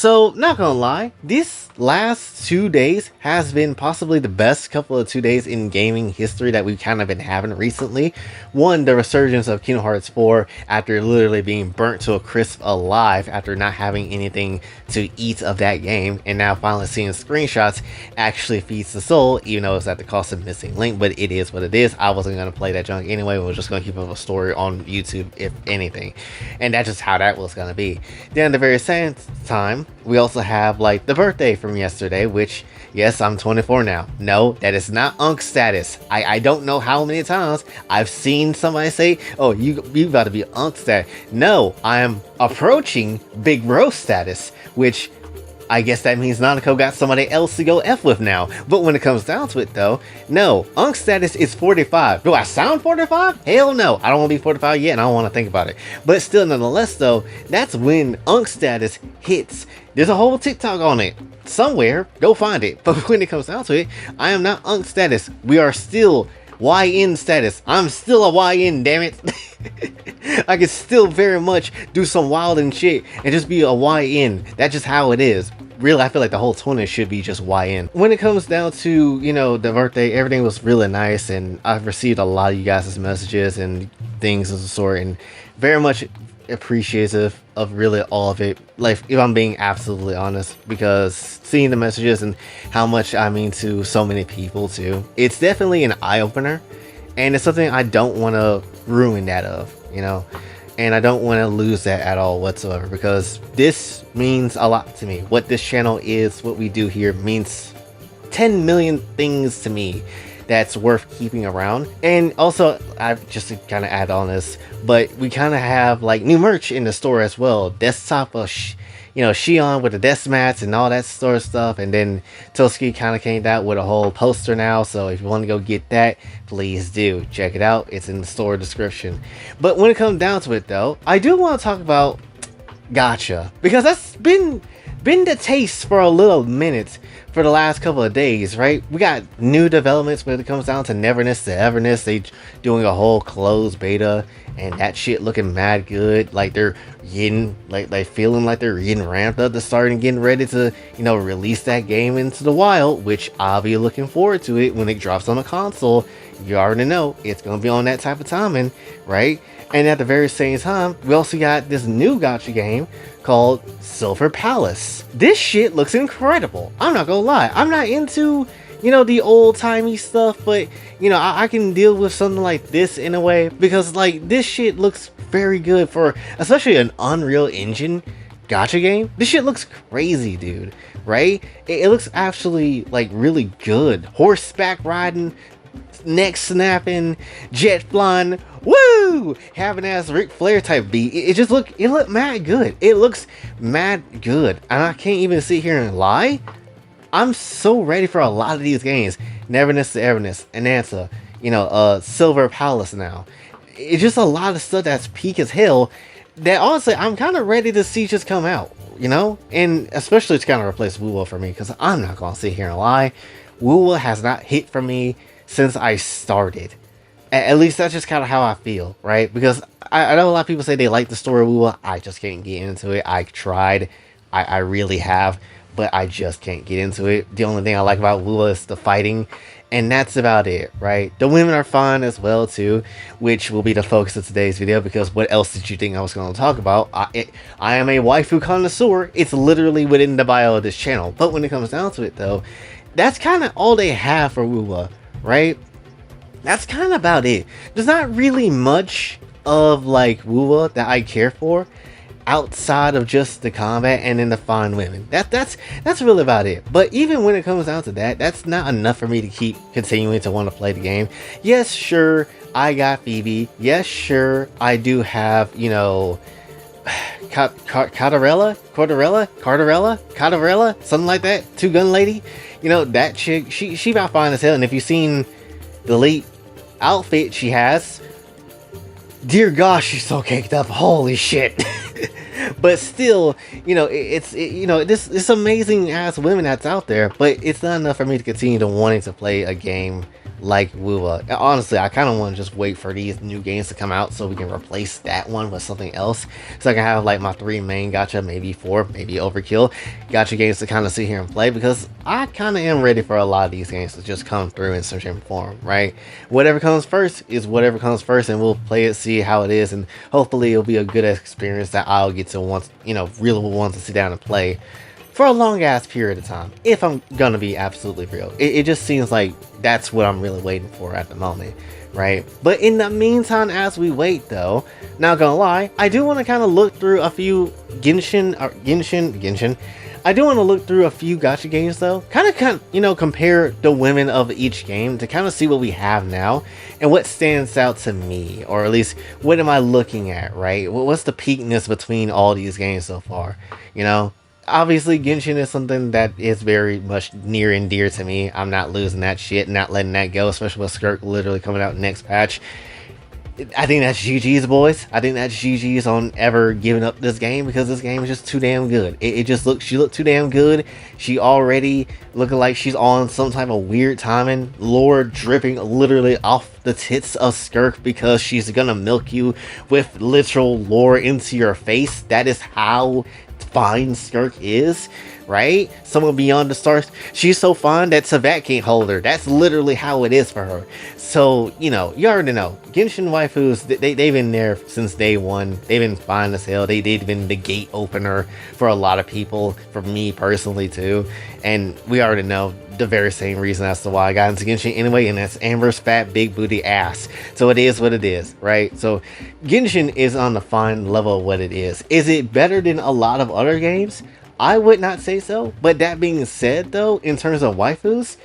So, not gonna lie, these last 2 days has been possibly the best couple of 2 days in gaming history that we've kind of been having recently. One, the resurgence of Kingdom Hearts 4 after literally being burnt to a crisp alive after not having anything to eat of that game, and now finally seeing screenshots actually feeds the soul, even though it's at the cost of missing Link, but it is what it is. I wasn't gonna play that junk anyway, we were just gonna keep up a story on YouTube, if anything. And that's just how that was gonna be. Then at the very same time, we also have like the birthday from yesterday, which, yes, I'm 24 now. No, that is not Unk status. I don't know how many times I've seen somebody say, oh, you about to be Unk status. No, I am approaching Big Bro status, which I guess that means Nanako got somebody else to go F with now. But when it comes down to it though, no, Unk status is 45. Do I sound 45? Hell no, I don't want to be 45 yet and I don't want to think about it. But still, nonetheless though, that's when Unk status hits. There's a whole TikTok on it. Somewhere, go find it. But when it comes down to it, I am not Unk status. We are still YN status. I'm still a YN, damn it. I can still very much do some wild and shit and just be a YN. That's just how it is. Really, I feel like the whole 20 should be just YN. When it comes down to, you know, the birthday, everything was really nice, and I've received a lot of you guys' messages and things of the sort, and very much appreciative of really all of it, like, if I'm being absolutely honest, because seeing the messages and how much I mean to so many people too, it's definitely an eye-opener, and it's something I don't want to ruin that of, you know, and I don't want to lose that at all whatsoever, because this means a lot to me. What this channel is, what we do here, means 10 million things to me that's worth keeping around. And also, I've just to kind of add on this, but we kind of have like new merch in the store as well. Desktop of Shion with the desk mats and all that sort of stuff, and then Toski kind of came out with a whole poster now, so if you want to go get that, please do check it out. It's in the store description. But when it comes down to it though, I do want to talk about Gacha, because that's been the taste for a little minute for the last couple of days, right? We got new developments when it comes down to Neverness to Everness. They doing a whole closed beta, and that shit looking mad good. Like they're getting, like feeling like they're getting ramped up to starting getting ready to, you know, release that game into the wild, which I'll be looking forward to it when it drops on the console. You already know it's gonna be on that type of timing, right? And at the very same time, we also got this new gacha game called Silver Palace. This shit looks incredible. I'm not gonna lie. I'm not into, you know, the old-timey stuff, but, you know, I can deal with something like this in a way, because, like, this shit looks very good for, especially an Unreal Engine gacha game. This shit looks crazy, dude, right? It looks actually, like, really good. Horseback riding, neck snapping, jet flying, woo! Having ass Ric Flair type beat. It looked mad good. It looks mad good. And I can't even sit here and lie. I'm so ready for a lot of these games. Neverness to Everness, Ananta, you know, Silver Palace now. It's just a lot of stuff that's peak as hell that honestly I'm kind of ready to see just come out, you know? And especially to kind of replace Wuwa for me, because I'm not gonna sit here and lie. Wuwa has not hit for me since I started. At least that's just kind of how I feel, right? Because I know a lot of people say they like the story of Wuwa. I just can't get into it. I tried. I really have, but I just can't get into it. The only thing I like about Wuwa is the fighting, and that's about it, right? The women are fun as well too, which will be the focus of today's video, because what else did you think I was going to talk about? I am a waifu connoisseur. It's literally within the bio of this channel. But when it comes down to it though, that's kind of all they have for Wuwa, right? That's kind of about it. There's not really much of like Wuwa that I care for outside of just the combat and then the fine women. That's really about it. But even when it comes down to that, that's not enough for me to keep continuing to want to play the game. Yes, sure, I got Phoebe. Yes, sure, I do have, you know, Cardarella, something like that. Two Gun Lady. You know, that chick, she about fine as hell. And if you've seen the elite outfit she has, dear gosh, she's so caked up. Holy shit. But still, you know, you know, this amazing ass women that's out there, but it's not enough for me to continue to wanting to play a game like Wuwa. Honestly, I kind of want to just wait for these new games to come out so we can replace that one with something else. So I can have like my 3 main gacha, maybe 4, maybe overkill gacha games to kind of sit here and play, because I kind of am ready for a lot of these games to just come through in some shape and form, right? Whatever comes first is whatever comes first, and we'll play it, see how it is, and hopefully it'll be a good experience that I'll get to want, really want to sit down and play for a long ass period of time, if I'm gonna be absolutely real. It just seems like that's what I'm really waiting for at the moment, right? But in the meantime, as we wait though, not gonna lie, I do want to kind of look through a few Genshin. I do want to look through a few gacha games though, kind of compare the women of each game to kind of see what we have now and what stands out to me, or at least what am I looking at, right? What's the peakness between all these games so far, Obviously, Genshin is something that is very much near and dear to me. I'm not losing that shit, not letting that go, especially with Skirk literally coming out next patch. I think that's GG's, boys. I think that's GG's on ever giving up this game, because this game is just too damn good. She looked too damn good. She already looking like she's on some type of weird timing. Lore dripping literally off the tits of Skirk, because she's gonna milk you with literal lore into your face. That is how fine Skirk is, right? Someone beyond the stars. She's so fine that Savat can't hold her. That's literally how it is for her. So, you already know. Genshin waifus, they've been there since day one. They've been fine as hell. They've been the gate opener for a lot of people, for me personally too. And we already know the very same reason as to why I got into Genshin anyway, and that's Amber's fat big booty ass. So it is what it is, right? So Genshin is on the fine level of what it is. Is it better than a lot of other games? I would not say so. But that being said though, in terms of waifus,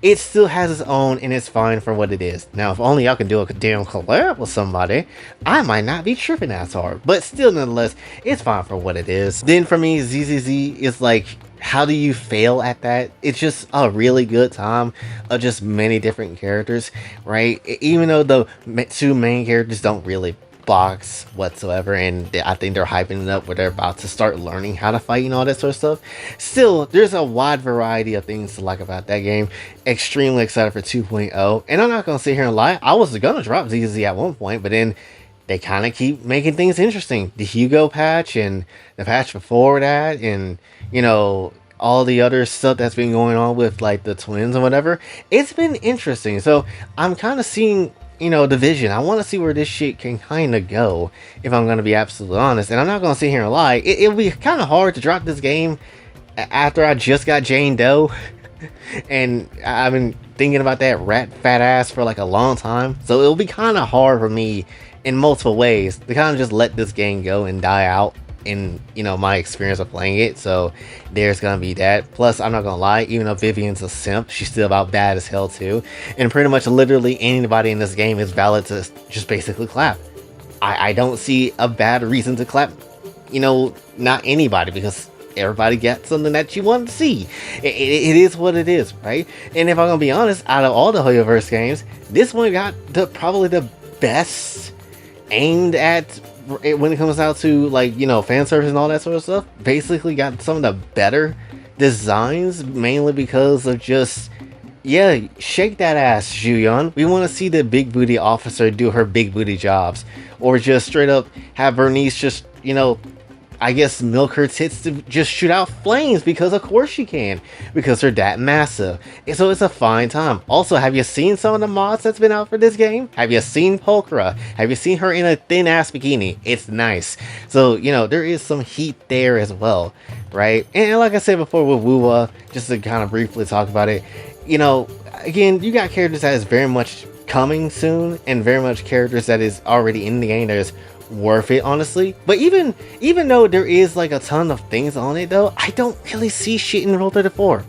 it still has its own, and it's fine for what it is. Now, if only y'all can do a damn collab with somebody, I might not be tripping as hard. But still, nonetheless, it's fine for what it is. Then for me, ZZZ is like, how do you fail at that? It's just a really good time of just many different characters, right? Even though the 2 main characters don't really box whatsoever, and I think they're hyping it up where they're about to start learning how to fight and all that sort of stuff. Still, there's a wide variety of things to like about that game. Extremely excited for 2.0, and I'm not gonna sit here and lie, I was gonna drop ZZ at one point, but then they kind of keep making things interesting. The Hugo patch and the patch before that, and all the other stuff that's been going on with like the twins and whatever. It's been interesting. So I'm kind of seeing the vision. I want to see where this shit can kind of go, if I'm going to be absolutely honest. And I'm not going to sit here and lie. It'll be kind of hard to drop this game after I just got Jane Doe. And I've been thinking about that rat fat ass for like a long time. So it'll be kind of hard for me in multiple ways to kind of just let this game go and die out in my experience of playing it. So there's gonna be that. Plus, I'm not gonna lie, even though Vivian's a simp, she's still about bad as hell too, and pretty much literally anybody in this game is valid to just basically clap. I don't see a bad reason to clap not anybody, because everybody got something that you want to see. It is what it is, right? And if I'm gonna be honest, out of all the Hoyoverse games, this one got probably the best aimed at when it comes out to fan service and all that sort of stuff. Basically got some of the better designs, mainly because of just shake that ass, Juyeon. We want to see the big booty officer do her big booty jobs, or just straight up have Bernice just I guess milk her tits to just shoot out flames, because of course she can, because they're that massive. And so it's a fine time. Also, have you seen some of the mods that's been out for this game? Have you seen Pokra? Have you seen her in a thin ass bikini? It's nice. So there is some heat there as well, right? And like I said before with Wuwa, just to kind of briefly talk about it, again, you got characters that is very much coming soon, and very much characters that is already in the game that is worth it, honestly. But even though there is like a ton of things on it though, I don't really see shit in Rule 34,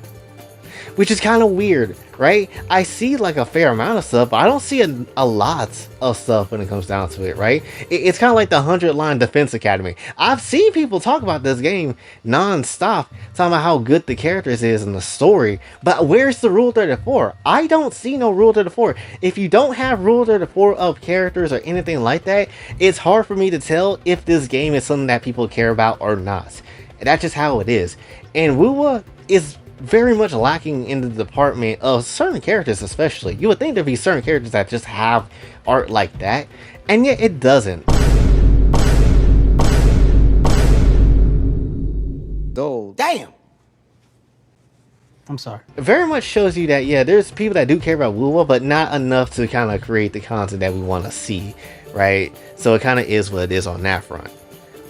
which is kind of weird, right? I see like a fair amount of stuff, but I don't see a lot of stuff when it comes down to it, right? It's kind of like the 100-line Defense Academy. I've seen people talk about this game non-stop, talking about how good the characters is and the story, but where's the Rule 34? I don't see no Rule 34. If you don't have Rule 34 of characters or anything like that, it's hard for me to tell if this game is something that people care about or not. And that's just how it is. And Wuwa is very much lacking in the department of certain characters. Especially, you would think there'd be certain characters that just have art like that, and yet it doesn't. Oh, damn. I'm sorry. It very much shows you that, yeah, there's people that do care about Wuwa, but not enough to kind of create the content that we want to see, right? So it kind of is what it is on that front.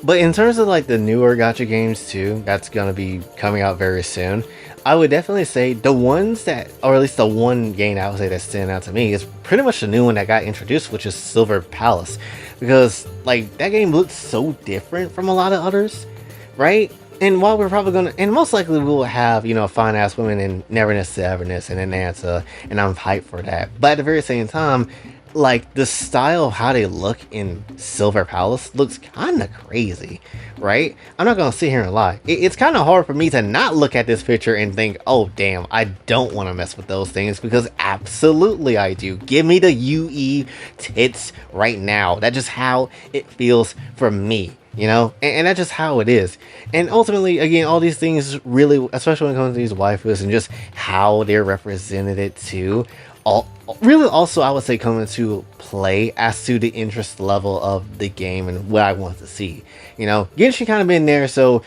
But in terms of like the newer gacha games too, that's going to be coming out very soon, I would definitely say the ones that, or at least the one game I would say that's standing out to me is pretty much the new one that got introduced, which is Silver Palace. Because like that game looks so different from a lot of others, right? And while we're probably gonna, and most likely we will have, you know, fine ass women in Neverness, Severness, and Ananta, and I'm hyped for that. But at the very same time, like the style of how they look in Silver Palace looks kind of crazy, right? I'm not gonna sit here and lie. It's kind of hard for me to not look at this picture and think, oh damn, I don't want to mess with those things, because absolutely I do. Give me the UE tits right now. That's just how it feels for me. You know, and that's just how it is. And ultimately, again, all these things really, especially when it comes to these waifus and just how they're represented too, really also I would say come into play as to the interest level of the game and what I want to see. You know, Genshin kind of been there, so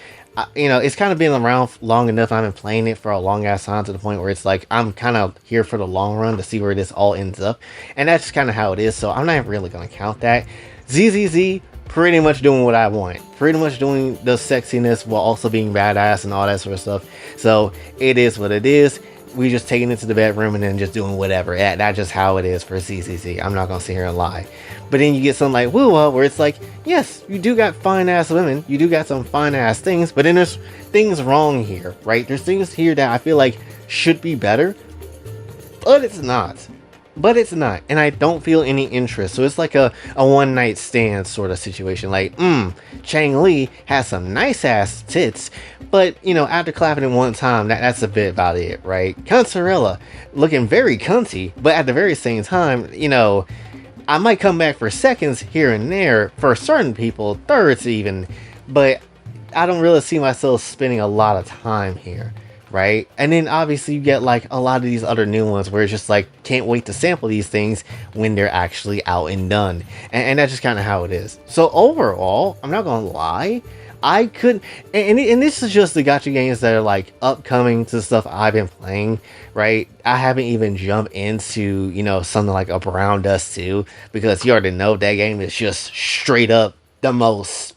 you know, it's kind of been around long enough. I've been playing it for a long ass time to the point where it's like I'm kind of here for the long run to see where this all ends up, and that's just kind of how it is. So I'm not really gonna count that. ZZZ, pretty much doing what I want, pretty much doing the sexiness while also being badass and all that sort of stuff. So it is what it is. We just taking it to the bedroom and then just doing whatever. That's just how it is for ZZZ. I'm not gonna sit here and lie. But then you get something like Wuwa, where it's like, yes, you do got fine ass women, you do got some fine ass things, but then there's things wrong here, right? There's things here that I feel like should be better, but it's not. But it's not, and I don't feel any interest. So it's like a one night stand sort of situation. Like, Chang Li has some nice ass tits, but you know, after clapping it one time, that's a bit about it, right? Consorella looking very cunty, but at the very same time, you know, I might come back for seconds here and there for certain people, thirds even, but I don't really see myself spending a lot of time here. Right? And then obviously you get like a lot of these other new ones where it's just like, can't wait to sample these things when they're actually out and done. And that's just kind of how it is. So overall, I'm not gonna lie, I couldn't, and this is just the gacha games that are like upcoming to stuff I've been playing, right? I haven't even jumped into, you know, something like a Brown Dust 2, because you already know that game is just straight up the most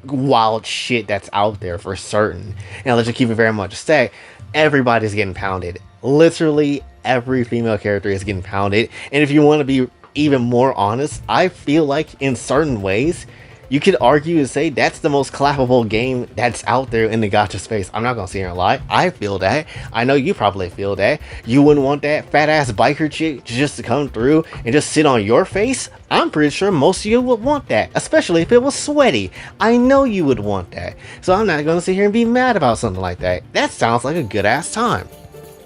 wild shit that's out there for certain. And let's just keep it very much a stack. Everybody's getting pounded. Literally every female character is getting pounded. And if you want to be even more honest, I feel like in certain ways you could argue and say that's the most clappable game that's out there in the gacha space. I'm not gonna sit here and lie. I feel that. I know you probably feel that. You wouldn't want that fat ass biker chick just to come through and just sit on your face. I'm pretty sure most of you would want that, especially if it was sweaty. I know you would want that. So I'm not gonna sit here and be mad about something like that. That sounds like a good ass time.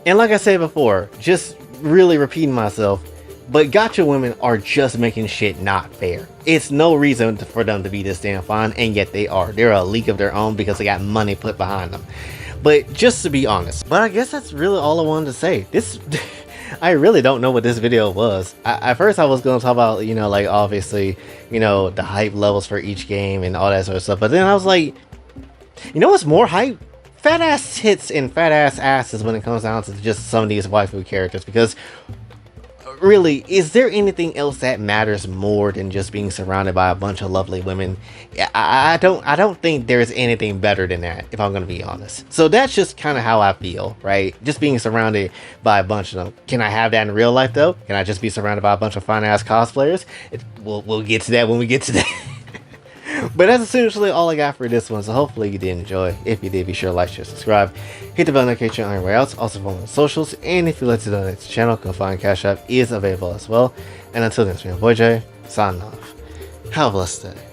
And like I said before, just really repeating myself, but gacha women are just making shit not fair. It's no reason for them to be this damn fine, and yet they are. They're a league of their own because they got money put behind them. But just to be honest, but I guess that's really all I wanted to say. This, I really don't know what this video was. At first I was going to talk about, you know, like obviously, you know, the hype levels for each game and all that sort of stuff. But then I was like, you know what's more hype? Fat ass tits and fat ass asses when it comes down to just some of these waifu characters, because really, is there anything else that matters more than just being surrounded by a bunch of lovely women? I don't think there's anything better than that, if I'm gonna be honest. So that's just kind of how I feel, right? Just being surrounded by a bunch of them. Can I have that in real life though? Can I just be surrounded by a bunch of fine ass cosplayers? We'll get to that when we get to that. But that's essentially all I got for this one, so hopefully you did enjoy. If you did, be sure to like, share, subscribe, hit the bell notification on your way out, also follow on socials, and if you'd like to donate to the channel, Kofi and Cash App is available as well. And until then, it's me, your boy Jay, signing off. Have a blessed day.